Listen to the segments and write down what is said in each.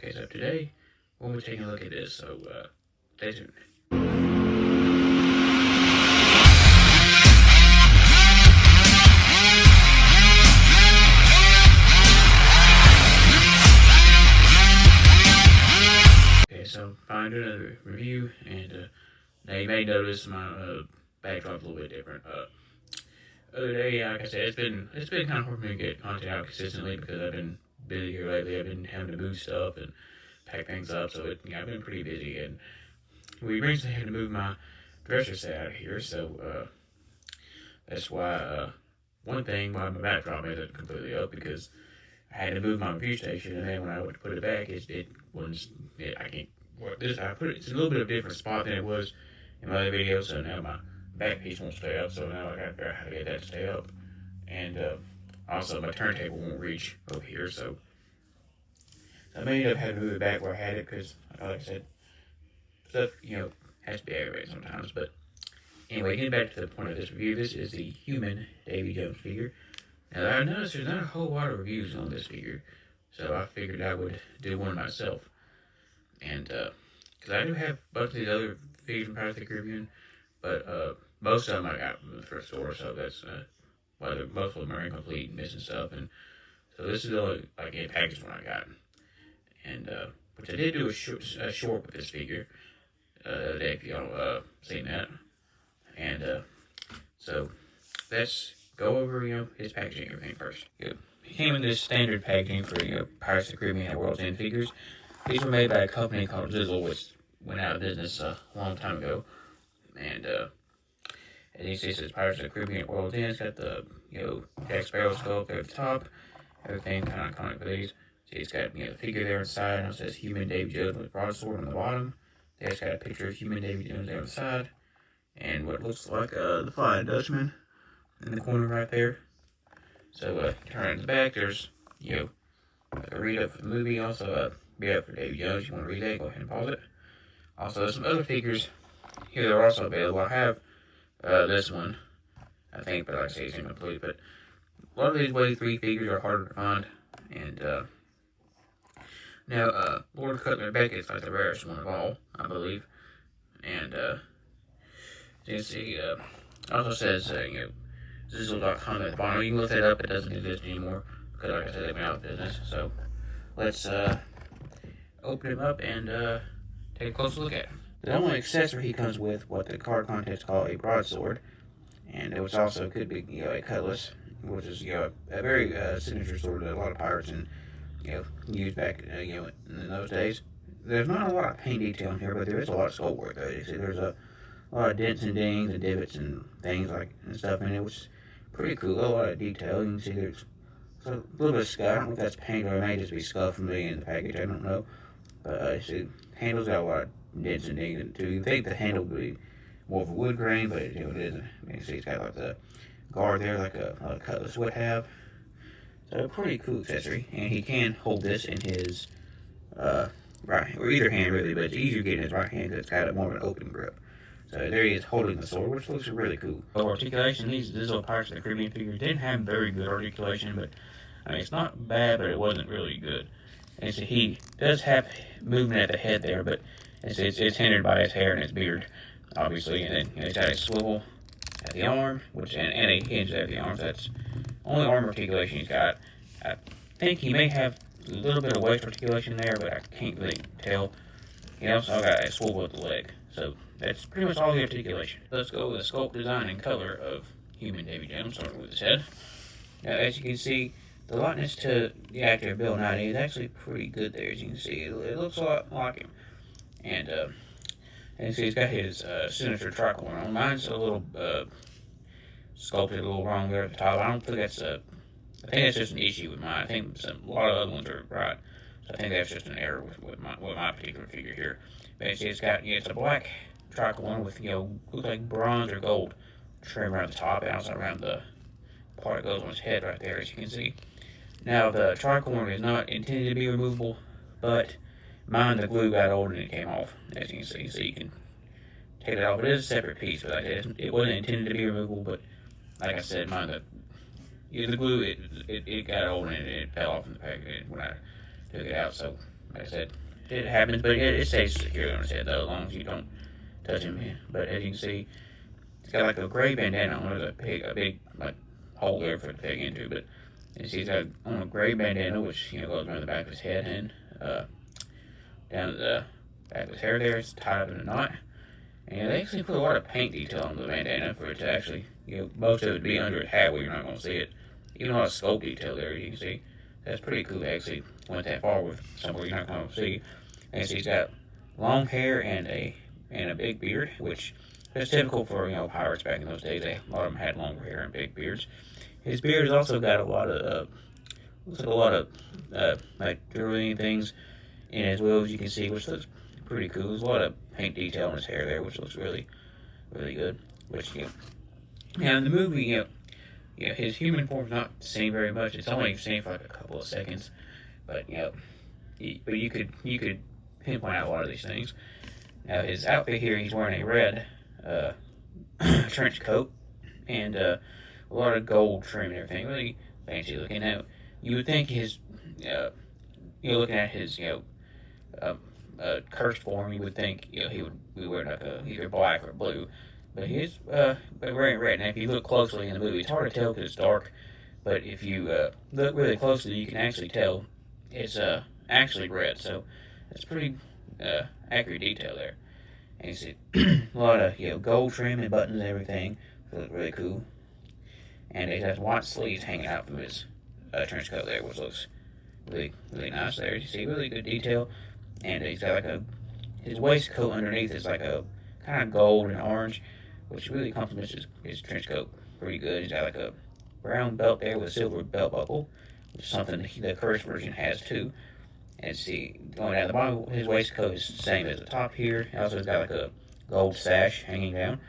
Okay, so today we'll be taking a look at this, so stay tuned. Okay, so finally doing another review, and now you may notice my backdrop's a little bit different. Other day, like I said, it's been kind of hard for me to get content out consistently because I've been busy here lately. I've been having to move stuff and pack things up, so I've been pretty busy. And we recently had to move my dresser set out of here, so that's why one thing why my backdrop isn't completely up, because I had to move my review station, and then when I went to put it back, it wasn't. I can't. I put it. It's a little bit of a different spot than it was in my other video, so now my back piece won't stay up, so now I gotta figure out how to get that to stay up. And also my turntable won't reach over here, so I may end up having to move it back where I had it, because like I said, stuff has to be aggravated sometimes. But anyway, getting back to the point of this review, this is the human Davy Jones figure. Now I noticed there's not a whole lot of reviews on this figure, so I figured I would do one myself. And because I do have both of these other figures from Pirates of the Caribbean, but most of them I got from the thrift store, so that's why most of them are incomplete and missing stuff. And so this is the only a package one I got. And which I did do a short with this figure the other day, if y'all seen that. And so let's go over his packaging and everything first. Good. He came in this standard packaging for Pirates of the Caribbean and World's End figures. These were made by a company called Zizzle, which went out of business a long time ago. And as you see, it says Pirates of the Caribbean World's End. It's got the Jack Sparrow sculpt there at the top. Everything kind of iconic for these. See, it's got the figure there inside, and it says Human Davy Jones with broadsword on the bottom. Then it's got a picture of Human Davy Jones there on the side, and what looks like the Flying Dutchman in the corner right there. So turn it to the back. There's like a read up for the movie. Also read up for Davy Jones. You want to read that? Go ahead and pause it. Also, there's some other figures here that are also available. I have this one, I think, but like I say, it's incomplete. But a lot of these Wave 3 figures are harder to find. And now, Lord Cutler Beckett's like the rarest one of all, I believe. And you can see, also says, Zizzle.com at the bottom. You can look that up, it doesn't exist anymore, because like I said, they went out of business. So let's open him up and take a closer look at him. The only accessory he comes with, what the card contents call a broadsword, and which also could be a cutlass, which is a very signature sword that a lot of pirates and used back in those days. There's not a lot of paint detail in here, but there is a lot of sculpt work though. You see, there's a lot of dents and dings and divots and things and stuff in it, which is pretty cool. A lot of detail. You can see there's a little bit of scuff. I don't know if that's paint or it may just be scuff from being in the package. I don't know. But you see, handle's got a lot of dents and dings in it too. You think the handle would be more of a wood grain, but it isn't. You see, it's got like the guard there, like a cutlass would have. So pretty cool accessory, and he can hold this in his right, or either hand really, but it's easier getting his right hand because it's got a more of an open grip. So there he is holding the sword, which looks really cool. For articulation, these Zizzle Pirates of the Caribbean figures didn't have very good articulation, but I mean, it's not bad, but it wasn't really good. And so he does have movement at the head there, but it's hindered by his hair and his beard, obviously. And then he's got a swivel at the arm, and a hinge at the arm. So that's only arm articulation he's got. I think he may have a little bit of waist articulation there, but I can't really tell. He also got a swivel at the leg. So that's pretty much all the articulation. Let's go with the sculpt, design, and color of Human Davy Jones, starting with his head. Now, as you can see, the likeness to the actor Bill Nighy is actually pretty good there, as you can see. It looks a lot like him. And you see he's got his signature tricorn on. Mine's a little sculpted a little wrong there at the top. I don't think that's I think that's just an issue with mine. I think a lot of other ones are right. So I think that's just an error with my particular figure here. But you see it's got, it's a black tricorn with, looks like bronze or gold trim around the top and also around the part that goes on his head right there, as you can see. Now, the tricorn is not intended to be removable, but mine, the glue got old and it came off, as you can see. So you can take it off. It is a separate piece, but it wasn't intended to be removable, but like I said, mine, the glue, it got old and it fell off in the package when I took it out. So like I said, it happens, but it stays secure on his head though, as long as you don't touch him. But as you can see, he's got like a gray bandana on. There's a big like hole there for the pig into, but you see he's got on a gray bandana, which goes around the back of his head and down to the back of his hair there. It's tied up in a knot. And they actually put a lot of paint detail on the bandana for it to actually, most of it be under his hat where you're not going to see it. Even a lot of sculpt detail there, you can see. That's pretty cool. They actually went that far with somewhere you're not going to see. And so he's got long hair and a big beard, which is typical for pirates back in those days. A lot of them had longer hair and big beards. His beard has also got a lot of looks like a lot of like drilling things in it as well, as you can see, which looks pretty cool. There's a lot of paint detail on his hair there, which looks really, really good. Which now in the movie, his human form's not seen very much. It's only seen for like a couple of seconds, but you could pinpoint out a lot of these things. Now his outfit here, he's wearing a red trench coat and a lot of gold trim and everything. Really fancy looking. Now you would think his, looking at his cursed form, you would think he would be wearing like either black or blue. But he's wearing red. Now, if you look closely in the movie, it's hard to tell because it's dark. But if you look really closely, you can actually tell it's actually red. So it's pretty accurate detail there. And you see a lot of gold trim and buttons and everything. So it's really cool. And it has white sleeves hanging out from his trench coat there, which looks really, really nice there. You see really good detail. And he's got like his waistcoat underneath is like a kind of gold and orange, which really complements his trench coat pretty good. He's got like a brown belt there with a silver belt buckle, which is something the curse version has too. And see, going down the bottom, his waistcoat is the same as the top here. He also has got like a gold sash hanging down.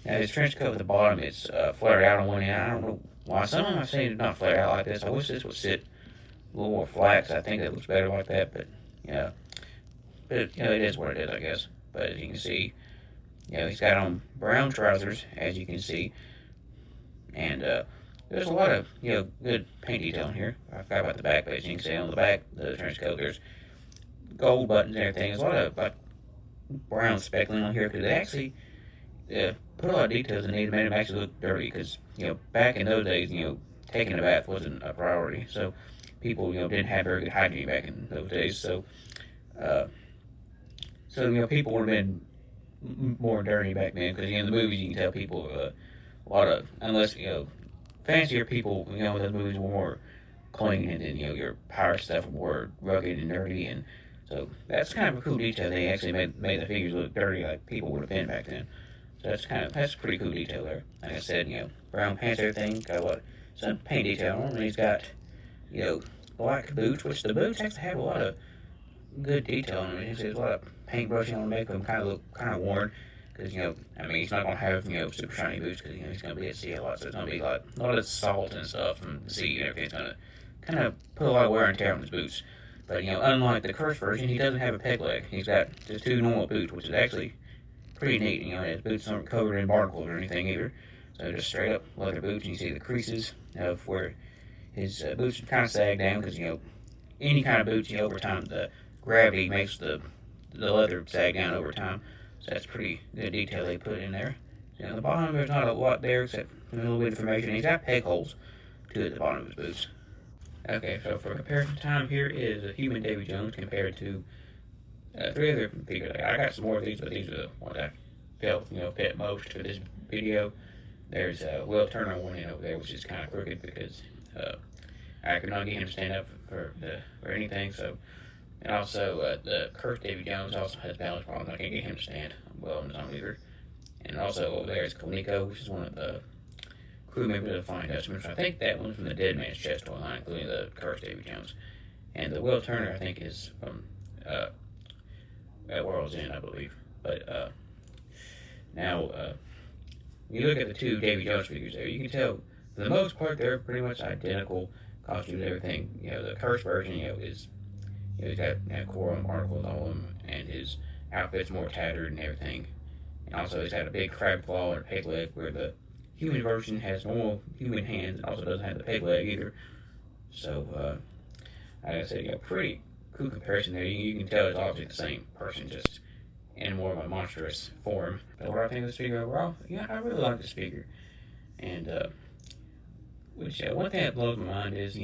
Now his trench coat at the bottom is flared out on one end. I don't know why. Some of them I've seen it not flared out like this. I wish this would sit a little more flat, because I think it looks better like that. But but it is what it is, I guess. But as you can see, he's got on brown trousers, as you can see, and there's a lot of good paint detail in here. I forgot about the back, but as you can see on the back, the trench coat, there's gold buttons and everything. There's a lot of like brown speckling on here because they actually put a lot of details in it and made them actually look dirty. Because back in those days, taking a bath wasn't a priority, so people didn't have very good hygiene back in those days. So people would have been more dirty back then, because in the movies you can tell people a lot of, unless fancier people in those movies were more clean, and then your pirate stuff were more rugged and dirty, and so that's kind of a cool detail. They actually made the figures look dirty like people would have been back then. So that's pretty cool detail there. Like I said, brown pants, everything, got some paint detail on, and he's got black boots, which the boots actually have a lot of good detail on it. There's a lot of paintbrushing on them, make them kind of look kind of worn. Because he's not gonna have super shiny boots, because he's gonna be at sea a lot, so it's gonna be like a lot of salt and stuff from the sea and everything's gonna kind of put a lot of wear and tear on his boots. But unlike the curse version, he doesn't have a peg leg. He's got just two normal boots, which is actually pretty neat. His boots aren't covered in barnacles or anything either, so just straight up leather boots. And you see the creases of where his boots kind of sag down, because any kind of boots, over time the gravity makes the leather sag down over time. So that's pretty good detail they put in there. On the bottom, there's not a lot there except a little bit of information. He's got peg holes too at the bottom of his boots. Okay, so for comparison time, here is a human Davy Jones compared to three other figures. I got some more of these, but these are the ones I felt fit most for this video. There's Will Turner one in over there, which is kind of crooked because I could not get him to stand up for anything. So. And also, the cursed Davy Jones also has balance problems. I can't get him to stand well on his own either. And also, over there is Kaliko, which is one of the crew members of the Flying Dutchman. So I think that one's from the Dead Man's Chest toy line, including the cursed Davy Jones. And the Will Turner, I think, is from World's End, I believe. But now, when you look at the two Davy Jones figures there, you can tell, for the most part, they're pretty much identical costumes, everything. The cursed version, is... he's got coral articles on him, and his outfit's more tattered and everything. And also, he's got a big crab claw and a peg leg, where the human version has normal human hands and also doesn't have the peg leg either. So, like I said, pretty cool comparison there. You can tell it's obviously the same person, just in more of a monstrous form. But what I think of this figure overall, yeah, I really like this figure. And, one thing that blows my mind is,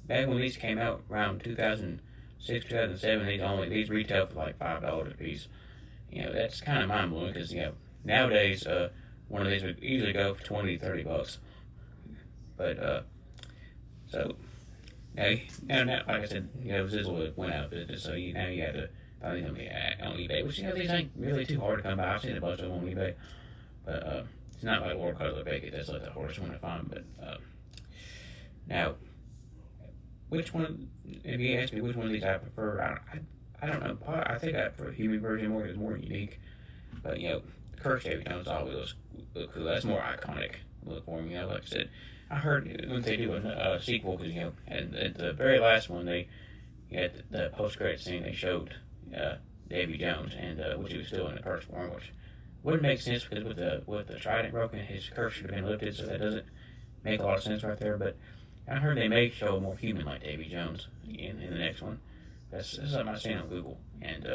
back when these came out around 2006, 2007, these retail for like $5 a piece. That's kind of mind blowing because, nowadays, one of these would easily go for 20 to 30 bucks. But, so, now, like I said, Zizzle went out of business, so now you have to find them on eBay, which, these ain't really too hard to come by. I've seen a bunch of them on eBay, but, it's not like World Color Beckett, that's like the hardest one to find, but, now, which one, if you ask me which one of these I prefer, I don't know, I think I prefer the human version more, it's more unique, but, the Kirk Davy Jones always look cool, that's more iconic look for me, like I said. I heard when they do a sequel, because, at the very last one, they had the post-credit scene, they showed Davy Jones, and which he was still in the Kirk's form, which wouldn't make sense because with the trident broken, his curse should have been lifted, so that doesn't make a lot of sense right there. But I heard they may show a more human-like Davy Jones in the next one. That's something I've seen on Google, and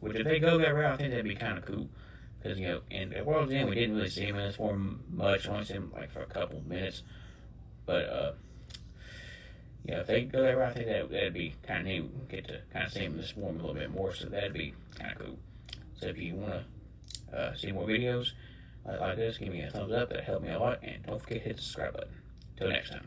which if they go that route, I think that'd be kind of cool. Because in the World's End, we didn't really see him in this form much. Only see him like for a couple of minutes. But if they go that route, I think that'd be kind of neat. Get to kind of see him in this form a little bit more, so that'd be kind of cool. So if you want to see more videos like this, give me a thumbs up. That'll help me a lot. And don't forget to hit the subscribe button. Till next time.